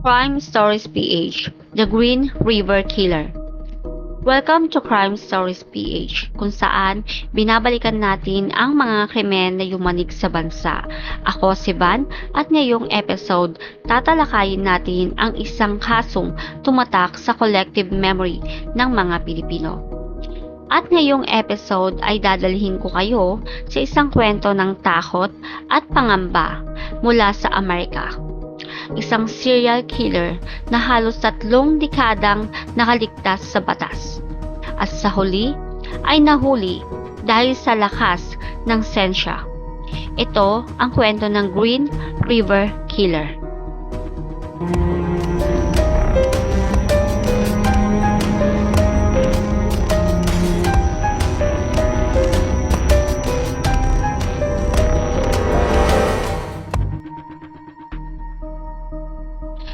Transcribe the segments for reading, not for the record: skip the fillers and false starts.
Crime Stories PH, The Green River Killer. Welcome to Crime Stories PH, kung saan binabalikan natin ang mga krimen na yumanig sa bansa. Ako si Van at ngayong episode, tatalakayin natin ang isang kasong tumatak sa collective memory ng mga Pilipino. At ngayong episode ay dadalhin ko kayo sa isang kwento ng takot at pangamba mula sa Amerika. Isang serial killer na halos 3 dekadang nakaligtas sa batas. At sa huli ay nahuli dahil sa lakas ng sensya. Ito ang kwento ng Green River Killer.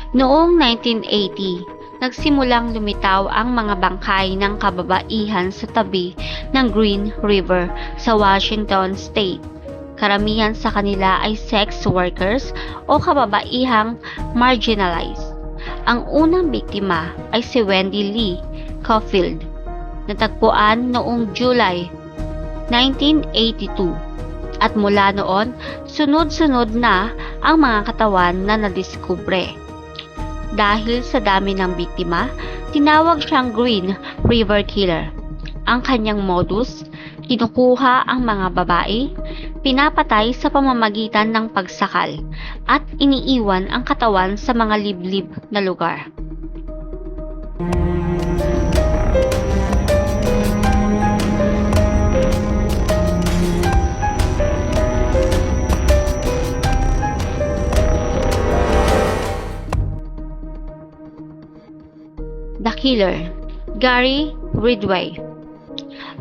Noong 1980, nagsimulang lumitaw ang mga bangkay ng kababaihan sa tabi ng Green River sa Washington State. Karamihan sa kanila ay sex workers o kababaihang marginalized. Ang unang biktima ay si Wendy Lee Caulfield, natagpuan noong July 1982. At mula noon, sunod-sunod na ang mga katawan na nadiskubre. Dahil sa dami ng biktima, tinawag siyang Green River Killer. Ang kanyang modus, kinukuha ang mga babae, pinapatay sa pamamagitan ng pagsakal, at iniiwan ang katawan sa mga liblib na lugar. The Killer, Gary Ridgway.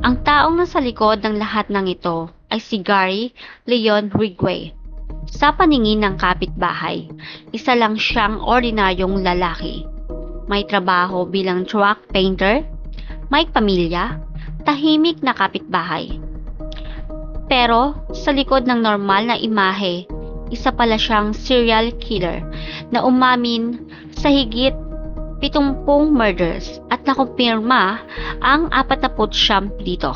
Ang taong nasa likod ng lahat ng ito ay si Gary Leon Ridgway. Sa paningin ng kapitbahay, isa lang siyang ordinaryong lalaki. May trabaho bilang truck painter, may pamilya, tahimik na kapitbahay. Pero sa likod ng normal na imahe, isa pala siyang serial killer na umamin sa higit 70 murders at nakumpirma ang 49 dito.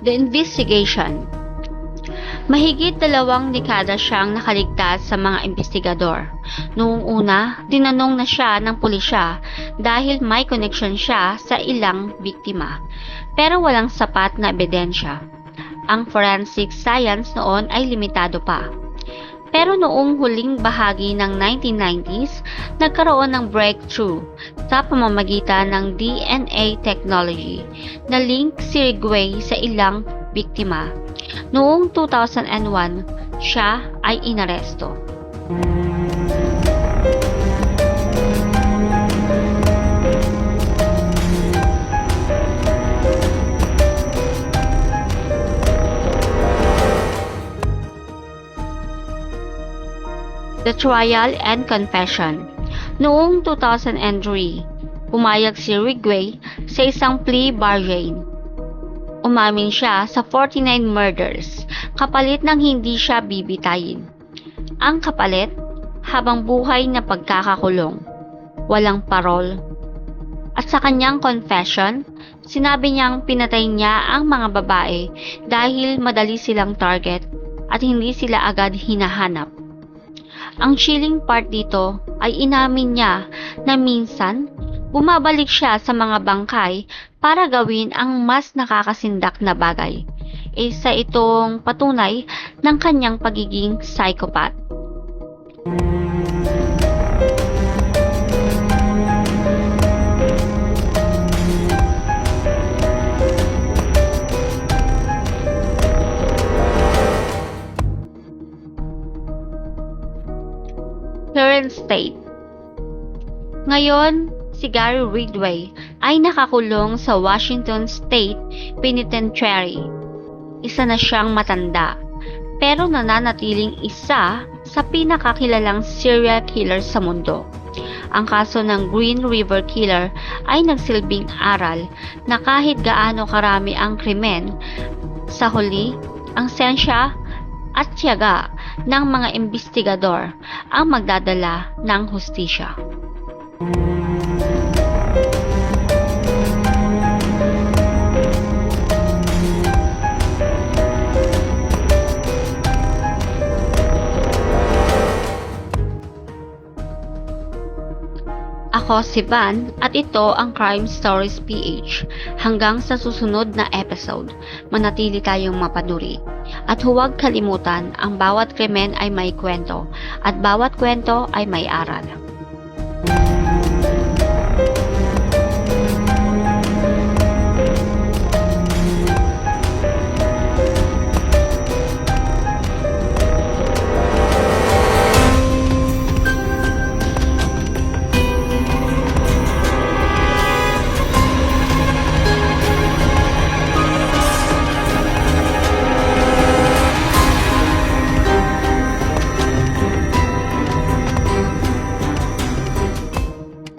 The investigation. Mahigit 2 dekada siyang nakaligtas sa mga investigador. Noong una, tinanong na siya ng pulisya dahil may connection siya sa ilang biktima. Pero walang sapat na ebidensya. Ang forensic science noon ay limitado pa. Pero noong huling bahagi ng 1990s, nagkaroon ng breakthrough sa pamamagitan ng DNA technology na link si Ridgway sa ilang biktima. Noong 2001, siya ay inaresto. The Trial and Confession. Noong 2003, pumayag si Ridgway sa isang plea bargain. Umamin siya sa 49 murders, kapalit ng hindi siya bibitayin. Ang kapalit, habang buhay na pagkakakulong, walang parol. At sa kanyang confession, sinabi niyang pinatay niya ang mga babae dahil madali silang target at hindi sila agad hinahanap. Ang chilling part dito ay inamin niya na minsan, bumabalik siya sa mga bangkay para gawin ang mas nakakasindak na bagay. Isa itong patunay ng kanyang pagiging psychopath. Current state. Ngayon, si Gary Ridgway ay nakakulong sa Washington State Penitentiary. Isa na siyang matanda, pero nananatiling isa sa pinakakilalang serial killer sa mundo. Ang kaso ng Green River Killer ay nagsilbing aral na kahit gaano karami ang krimen, sa huli, ang sensya at tiyaga ng mga investigador ang magdadala ng hustisya. Ako si Van at ito ang Crime Stories PH. Hanggang sa susunod na episode, manatili tayong mapanuri. At huwag kalimutan, ang bawat krimen ay may kwento at bawat kwento ay may aral.